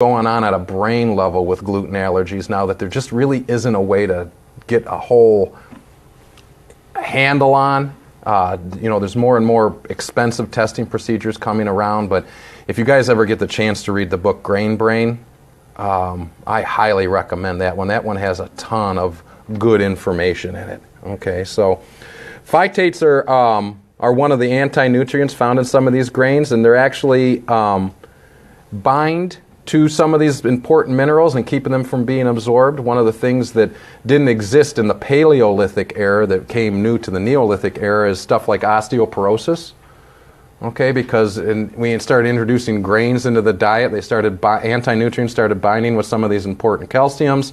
going on at a brain level with gluten allergies now that there just really isn't a way to get a whole handle on. There's more and more expensive testing procedures coming around, but if you guys ever get the chance to read the book Grain Brain, I highly recommend that one. That one has a ton of good information in it. Okay, so phytates are one of the anti-nutrients found in some of these grains, and they're actually bind to some of these important minerals and keeping them from being absorbed. One of the things that didn't exist in the Paleolithic era that came new to the Neolithic era is stuff like osteoporosis. Okay, because we started introducing grains into the diet, anti-nutrients started binding with some of these important calciums,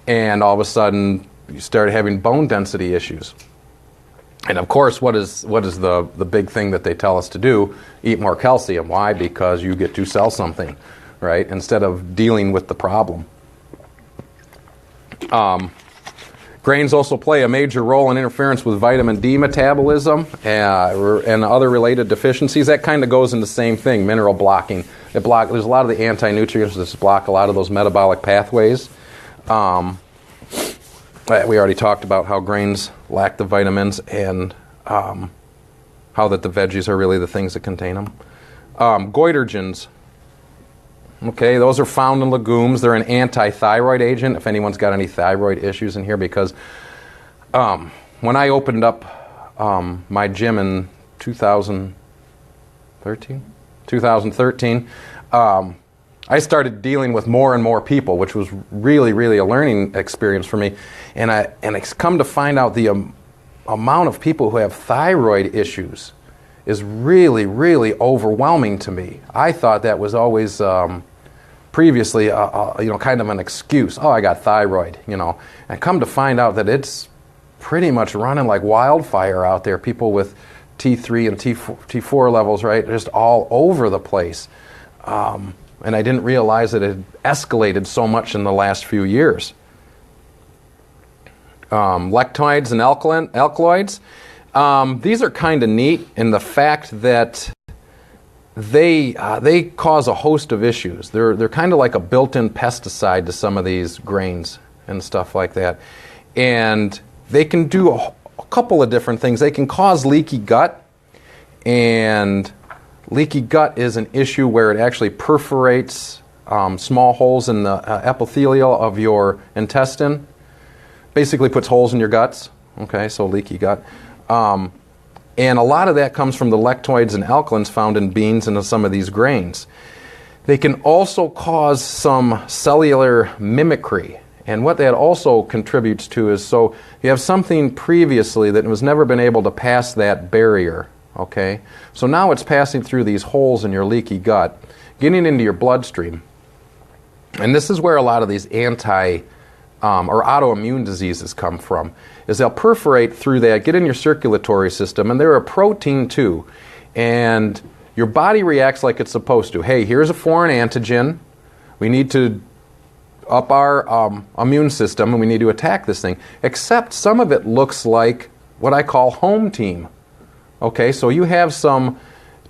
and all of a sudden you started having bone density issues. And of course, what is the big thing that they tell us to do? Eat more calcium. Why? Because you get to sell something, right? Instead of dealing with the problem. Grains also play a major role in interference with vitamin D metabolism and other related deficiencies. That kind of goes in the same thing, mineral blocking. There's a lot of the anti-nutrients that block a lot of those metabolic pathways. We already talked about how grains lack the vitamins and how that the veggies are really the things that contain them. Goitrogens. Okay, those are found in legumes. They're an anti-thyroid agent, if anyone's got any thyroid issues in here, because when I opened up my gym in 2013, I started dealing with more and more people, which was really, really a learning experience for me. And it's come to find out the amount of people who have thyroid issues is really, really overwhelming to me. I thought that was always previously, kind of an excuse. Oh, I got thyroid, And come to find out that it's pretty much running like wildfire out there. People with T3 and T4 levels, right, just all over the place. And I didn't realize that it had escalated so much in the last few years. Lectinoids and alkaloids. These are kind of neat in the fact that they cause a host of issues. They're kind of like a built-in pesticide to some of these grains and stuff like that. And they can do a couple of different things. They can cause leaky gut, and leaky gut is an issue where it actually perforates small holes in the epithelial of your intestine. Basically puts holes in your guts. Okay, so leaky gut. And a lot of that comes from the lectinoids and alkalins found in beans and in some of these grains. They can also cause some cellular mimicry. And what that also contributes to is, so you have something previously that was never been able to pass that barrier. Okay, so now it's passing through these holes in your leaky gut, getting into your bloodstream. And this is where a lot of these or autoimmune diseases come from, is they'll perforate through that, get in your circulatory system, and they're a protein too. And your body reacts like it's supposed to. Hey, here's a foreign antigen. We need to up our immune system, and we need to attack this thing. Except some of it looks like what I call home team. Okay, so you have some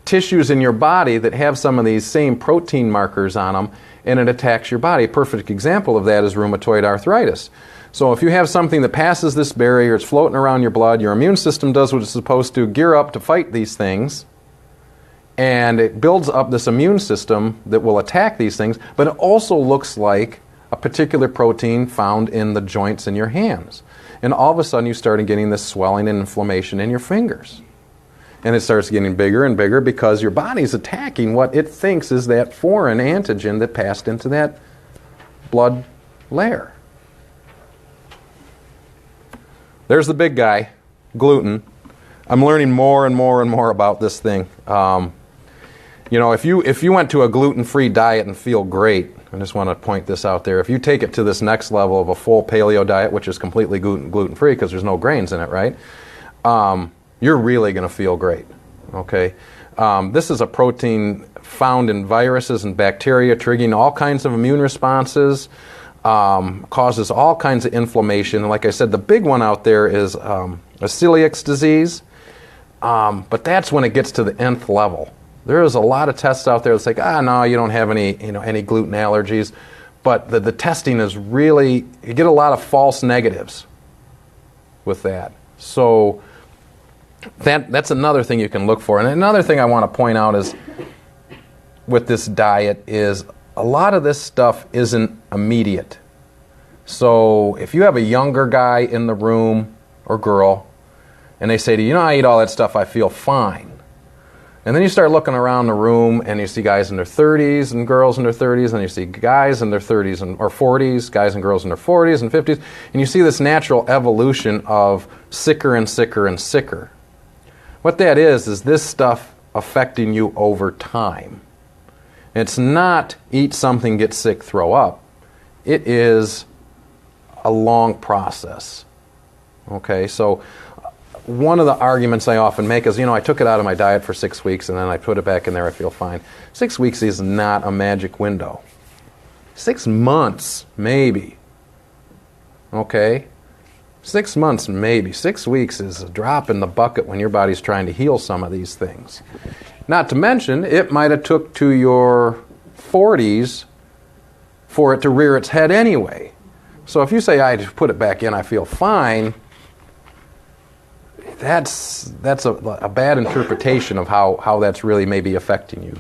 tissues in your body that have some of these same protein markers on them, and it attacks your body. A perfect example of that is rheumatoid arthritis. So if you have something that passes this barrier, it's floating around your blood, your immune system does what it's supposed to, gear up to fight these things, and it builds up this immune system that will attack these things, but it also looks like a particular protein found in the joints in your hands. And all of a sudden you start getting this swelling and inflammation in your fingers. And it starts getting bigger and bigger because your body's attacking what it thinks is that foreign antigen that passed into that blood layer. There's the big guy, gluten. I'm learning more and more and more about this thing. If you went to a gluten-free diet and feel great, I just want to point this out there. If you take it to this next level of a full paleo diet, which is completely gluten-free because there's no grains in it, right? You're really going to feel great, okay? This is a protein found in viruses and bacteria, triggering all kinds of immune responses, causes all kinds of inflammation. And like I said, the big one out there is a celiac disease, but that's when it gets to the nth level, There is a lot of tests out there that's like, no, you don't have any, any gluten allergies. But the testing is really, you get a lot of false negatives with that. So that's another thing you can look for. And another thing I want to point out is with this diet is a lot of this stuff isn't immediate. So if you have a younger guy in the room or girl and they say to you, I eat all that stuff, I feel fine. And then you start looking around the room and you see guys in their 30s and girls in their 30s, and you see guys in their 30s or 40s, guys and girls in their 40s and 50s, and you see this natural evolution of sicker and sicker and sicker. What that is this stuff affecting you over time. It's not eat something, get sick, throw up. It is a long process. Okay, so one of the arguments I often make is, I took it out of my diet for 6 weeks and then I put it back in there, I feel fine. 6 weeks is not a magic window. 6 months, maybe. Okay? 6 months, maybe. 6 weeks is a drop in the bucket when your body's trying to heal some of these things. Not to mention, it might have took to your 40s for it to rear its head anyway. So if you say, I just put it back in, I feel fine, that's a bad interpretation of how that's really maybe affecting you.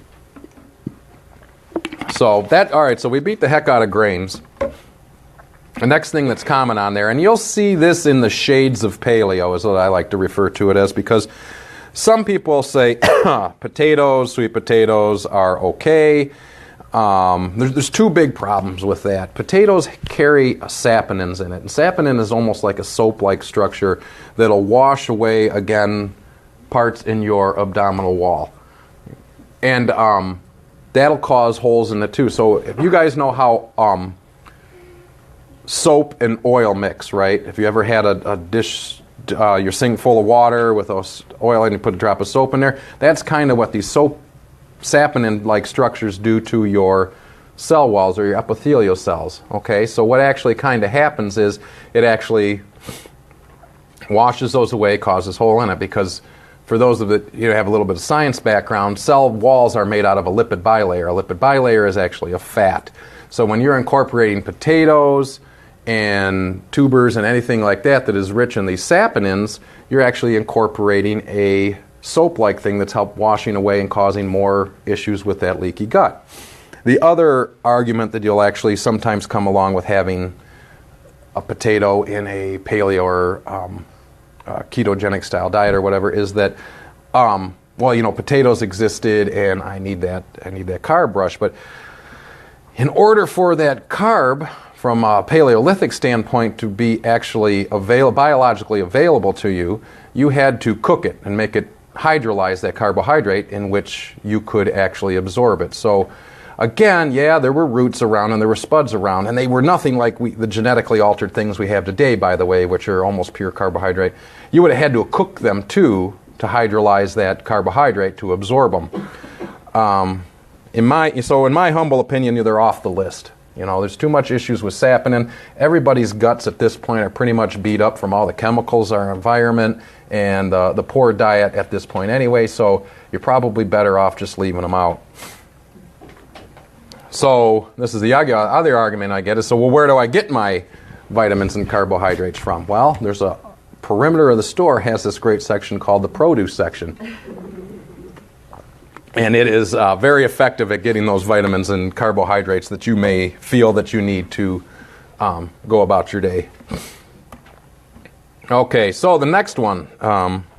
So all right, so we beat the heck out of grains. The next thing that's common on there, and you'll see this in the shades of paleo is what I like to refer to it as, because some people say potatoes, sweet potatoes are okay. There's two big problems with that. Potatoes carry saponins in it, and saponin is almost like a soap-like structure that'll wash away, again, parts in your abdominal wall. And that'll cause holes in it too. So if you guys know how soap and oil mix, right? If you ever had a dish, your sink full of water with oil and you put a drop of soap in there, that's kind of what these saponin-like structures do to your cell walls or your epithelial cells. Okay, so what actually kind of happens is it actually washes those away, causes hole in it, because for those of it have a little bit of science background, cell walls are made out of a lipid bilayer. A lipid bilayer is actually a fat. So when you're incorporating potatoes and tubers and anything like that is rich in these saponins, you're actually incorporating a soap-like thing that's helped washing away and causing more issues with that leaky gut. The other argument that you'll actually sometimes come along with having a potato in a paleo or ketogenic style diet or whatever is that, potatoes existed and I need that carb rush. But in order for that carb from a Paleolithic standpoint to be actually biologically available to you, you had to cook it and make it hydrolyze that carbohydrate in which you could actually absorb it. So again, there were roots around and there were spuds around, and they were nothing like the genetically altered things we have today, by the way, which are almost pure carbohydrate. You would have had to cook them too to hydrolyze that carbohydrate to absorb them. In my humble opinion, they're off the list. There's too much issues with saponin. Everybody's guts at this point are pretty much beat up from all the chemicals, our environment, and the poor diet at this point anyway, so you're probably better off just leaving them out. So this is the other argument I get is, so where do I get my vitamins and carbohydrates from? Well, there's a perimeter of the store has this great section called the produce section. And it is very effective at getting those vitamins and carbohydrates that you may feel that you need to go about your day. Okay, so the next one,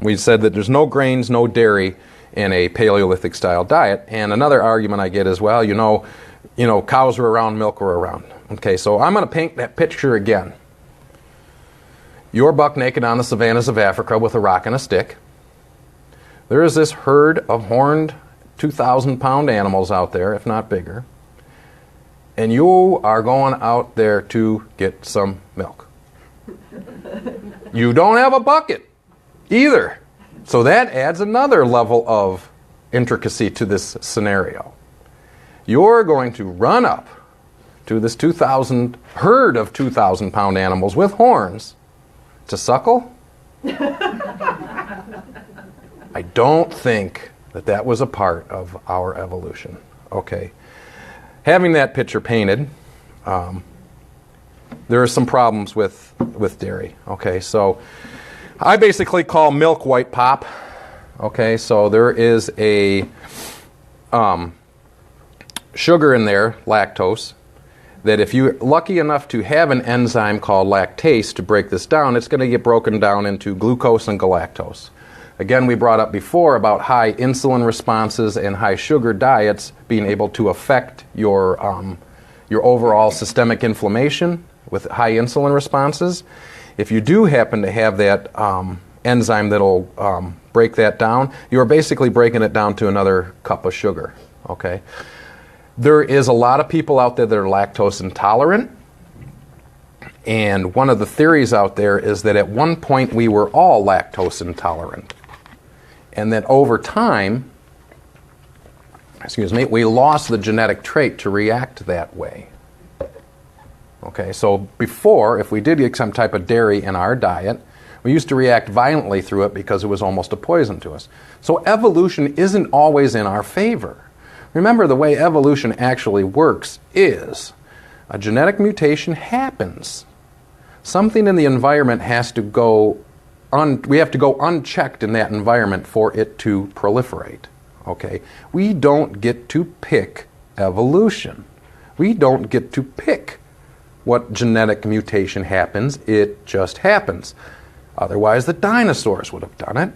we said that there's no grains, no dairy in a Paleolithic style diet. And another argument I get is, cows were around, milk were around. Okay, so I'm going to paint that picture again. You're buck naked on the savannas of Africa with a rock and a stick. There is this herd of horned 2,000-pound animals out there, if not bigger, and you are going out there to get some milk. You don't have a bucket either. So that adds another level of intricacy to this scenario. You're going to run up to this herd of 2,000-pound animals with horns to suckle? I don't think that was a part of our evolution. Okay. Having that picture painted, there are some problems with dairy. Okay, so I basically call milk white pop. Okay, so there is a sugar in there, lactose, that if you're lucky enough to have an enzyme called lactase to break this down, it's going to get broken down into glucose and galactose. Again, we brought up before about high insulin responses and high sugar diets being able to affect your overall systemic inflammation with high insulin responses. If you do happen to have that enzyme that'll break that down, you're basically breaking it down to another cup of sugar. Okay. There is a lot of people out there that are lactose intolerant, and one of the theories out there is that at one point we were all lactose intolerant, and that over time, we lost the genetic trait to react that way. Okay, so before, if we did get some type of dairy in our diet, we used to react violently through it because it was almost a poison to us. So evolution isn't always in our favor. Remember, the way evolution actually works is a genetic mutation happens. Something in the environment has to go, we have to go unchecked in that environment for it to proliferate. Okay? We don't get to pick evolution. We don't get to pick what genetic mutation happens. It just happens. Otherwise, the dinosaurs would have done it,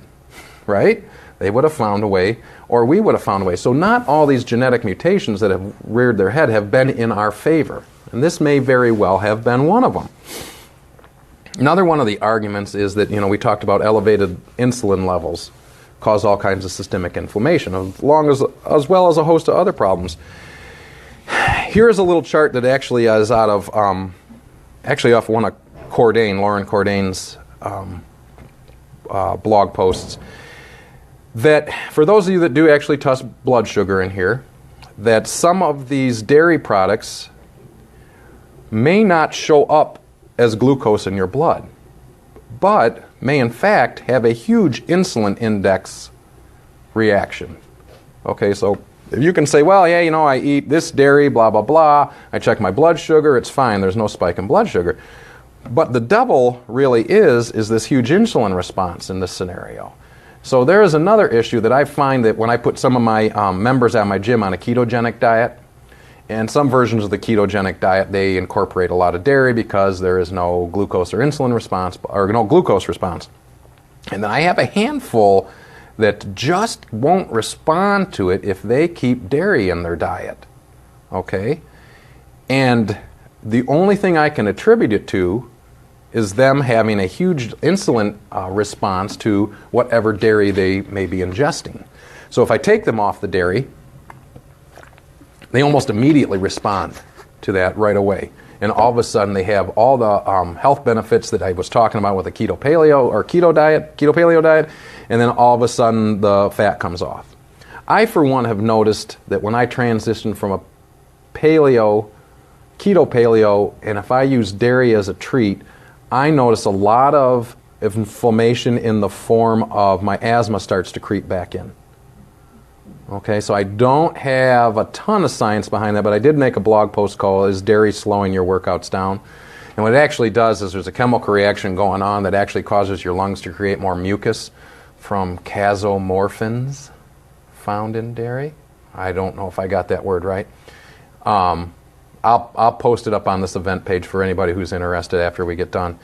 right? They would have found a way, or we would have found a way. So not all these genetic mutations that have reared their head have been in our favor. And this may very well have been one of them. Another one of the arguments is that, we talked about elevated insulin levels cause all kinds of systemic inflammation, as well as a host of other problems. Here's a little chart that actually is out of, off one of Lauren Cordain's blog posts. That for those of you that do actually test blood sugar in here, that some of these dairy products may not show up as glucose in your blood, but may in fact have a huge insulin index reaction. Okay, so if you can say, well, yeah, I eat this dairy, blah, blah, blah, I check my blood sugar, it's fine, there's no spike in blood sugar. But the devil really is this huge insulin response in this scenario. So there is another issue that I find that when I put some of my members at my gym on a ketogenic diet, and some versions of the ketogenic diet, they incorporate a lot of dairy because there is no glucose or insulin response, or no glucose response. And then I have a handful that just won't respond to it if they keep dairy in their diet. Okay? And the only thing I can attribute it to is them having a huge insulin response to whatever dairy they may be ingesting. So if I take them off the dairy, they almost immediately respond to that right away. And all of a sudden they have all the health benefits that I was talking about with the keto paleo diet, and then all of a sudden the fat comes off. I, for one, have noticed that when I transitioned from a keto paleo, and if I use dairy as a treat, I notice a lot of inflammation in the form of my asthma starts to creep back in. Okay, so I don't have a ton of science behind that, but I did make a blog post called "Is Dairy Slowing Your Workouts Down?" And what it actually does is there's a chemical reaction going on that actually causes your lungs to create more mucus from casomorphins found in dairy. I don't know if I got that word right. I'll post it up on this event page for anybody who's interested after we get done.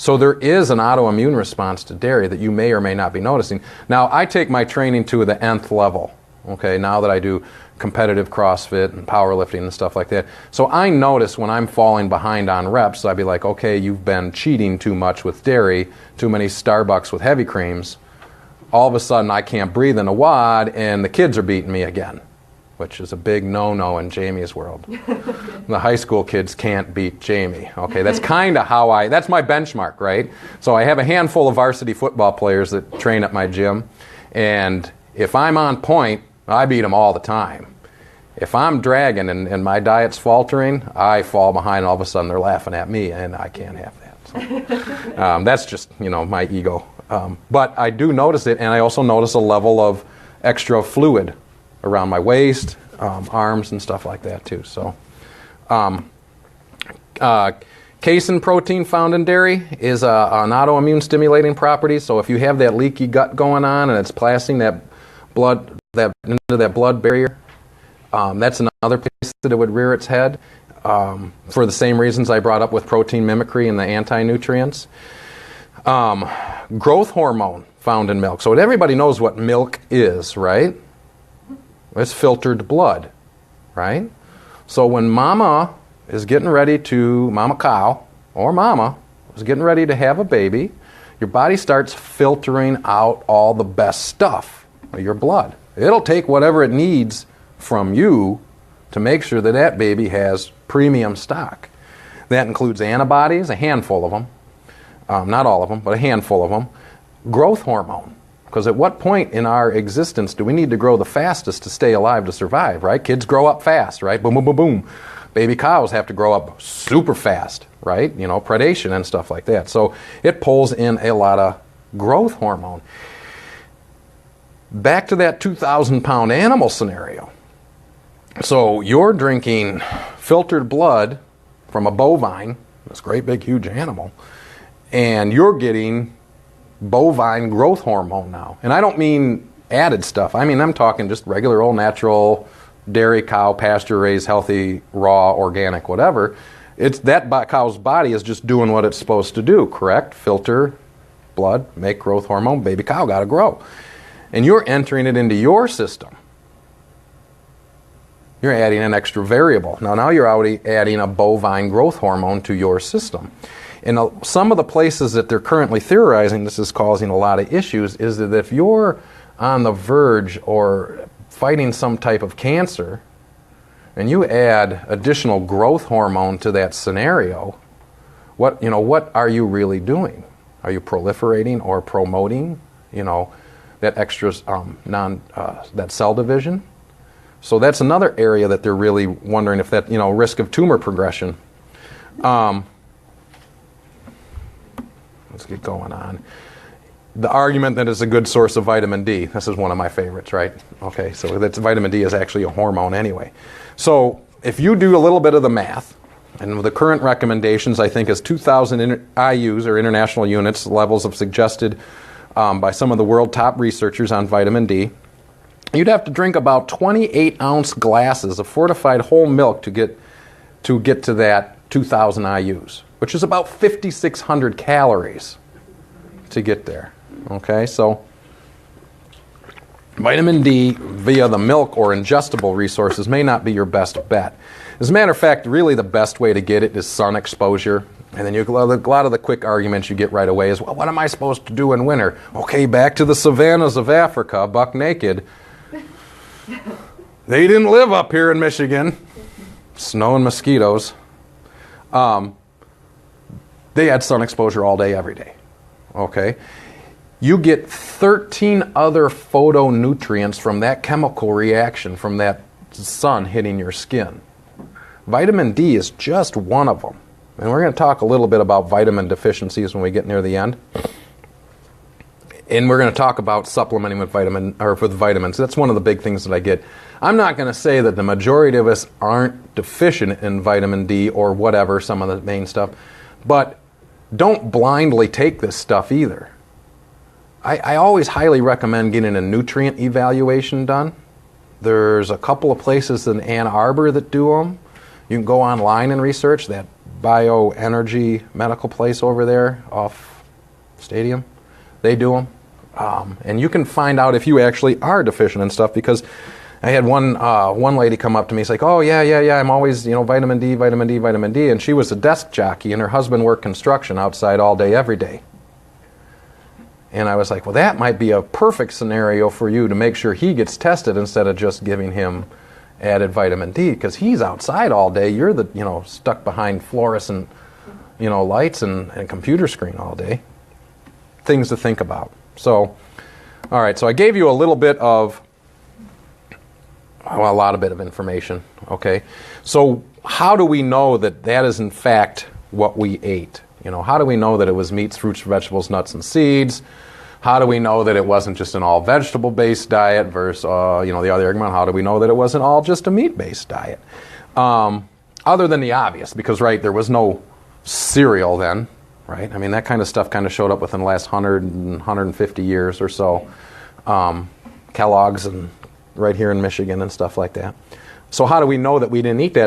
So there is an autoimmune response to dairy that you may or may not be noticing. Now, I take my training to the nth level, okay, now that I do competitive CrossFit and powerlifting and stuff like that. So I notice when I'm falling behind on reps, I'd be like, okay, you've been cheating too much with dairy, too many Starbucks with heavy creams. All of a sudden, I can't breathe in a wad, and the kids are beating me again, which is a big no-no in Jamie's world. The high school kids can't beat Jamie. Okay, that's kind of how that's my benchmark, right? So I have a handful of varsity football players that train at my gym, and if I'm on point, I beat them all the time. If I'm dragging and my diet's faltering, I fall behind, and all of a sudden they're laughing at me, and I can't have that. So, that's just, my ego But I do notice it, and I also notice a level of extra fluid around my waist, arms, and stuff like that too. So, casein protein found in dairy is an autoimmune stimulating property. So if you have that leaky gut going on and it's passing that blood into that blood barrier, that's another place that it would rear its head for the same reasons I brought up with protein mimicry and the anti-nutrients. Growth hormone found in milk. So everybody knows what milk is, right? It's filtered blood, right? So when mama is getting ready to, mama cow or mama is getting ready to have a baby, your body starts filtering out all the best stuff of your blood. It'll take whatever it needs from you to make sure that that baby has premium stock. That includes antibodies, a handful of them. Not all of them, but a handful of them. Growth hormone. Because at what point in our existence do we need to grow the fastest to stay alive to survive, right? Kids grow up fast, right? Boom, boom, boom, boom. Baby cows have to grow up super fast, right? You know, predation and stuff like that. So it pulls in a lot of growth hormone. Back to that 2,000-pound animal scenario. So you're drinking filtered blood from a bovine, this great big huge animal, and you're getting bovine growth hormone now. And I don't mean added stuff. I mean, I'm talking just regular old natural dairy cow, pasture-raised, healthy, raw, organic, whatever. It's that cow's body is just doing what it's supposed to do, correct? Filter blood, make growth hormone, baby cow got to grow. And you're entering it into your system. You're adding an extra variable. Now you're already adding a bovine growth hormone to your system. And some of the places that they're currently theorizing this is causing a lot of issues is that if you're on the verge or fighting some type of cancer and you add additional growth hormone to that scenario, what are you really doing? Are you proliferating or promoting, that extra that cell division? So that's another area that they're really wondering if that, risk of tumor progression. Let's get going on. The argument that it's a good source of vitamin D. This is one of my favorites, right? Okay, so that's vitamin D is actually a hormone anyway. So if you do a little bit of the math, and the current recommendations I think is 2,000 IUs or international units, levels of suggested by some of the world top researchers on vitamin D, you'd have to drink about 28-ounce glasses of fortified whole milk to get to that 2,000 IUs, which is about 5,600 calories to get there. Okay, so vitamin D via the milk or ingestible resources may not be your best bet. As a matter of fact, really the best way to get it is sun exposure. And then a lot of the quick arguments you get right away is, well, what am I supposed to do in winter? Okay, back to the savannas of Africa, buck naked. They didn't live up here in Michigan. Snow and mosquitoes. They had sun exposure all day, every day. Okay? You get 13 other phytonutrients from that chemical reaction from that sun hitting your skin. Vitamin D is just one of them. And we're going to talk a little bit about vitamin deficiencies when we get near the end. And we're going to talk about supplementing with vitamins. That's one of the big things that I get. I'm not going to say that the majority of us aren't deficient in vitamin D or whatever, some of the main stuff. But don't blindly take this stuff either. I always highly recommend getting a nutrient evaluation done. There's a couple of places in Ann Arbor that do them. You can go online and research that bioenergy medical place over there off Stadium. They do them. And you can find out if you actually are deficient in stuff, because I had one lady come up to me, it's like, oh, yeah, I'm always, vitamin D, and she was a desk jockey, and her husband worked construction outside all day, every day. And I was like, well, that might be a perfect scenario for you to make sure he gets tested instead of just giving him added vitamin D, because he's outside all day. You're stuck behind fluorescent, lights and a computer screen all day. Things to think about. So, all right, so I gave you a little bit of, a lot of information, okay? So how do we know that that is in fact what we ate? How do we know that it was meats, fruits, vegetables, nuts, and seeds? How do we know that it wasn't just an all vegetable-based diet versus, the other argument, how do we know that it wasn't all just a meat-based diet? Other than the obvious, because, right, there was no cereal then, right? I mean, that kind of stuff kind of showed up within the last 100 and 150 years or so. Kellogg's and right here in Michigan and stuff like that. So how do we know that we didn't eat that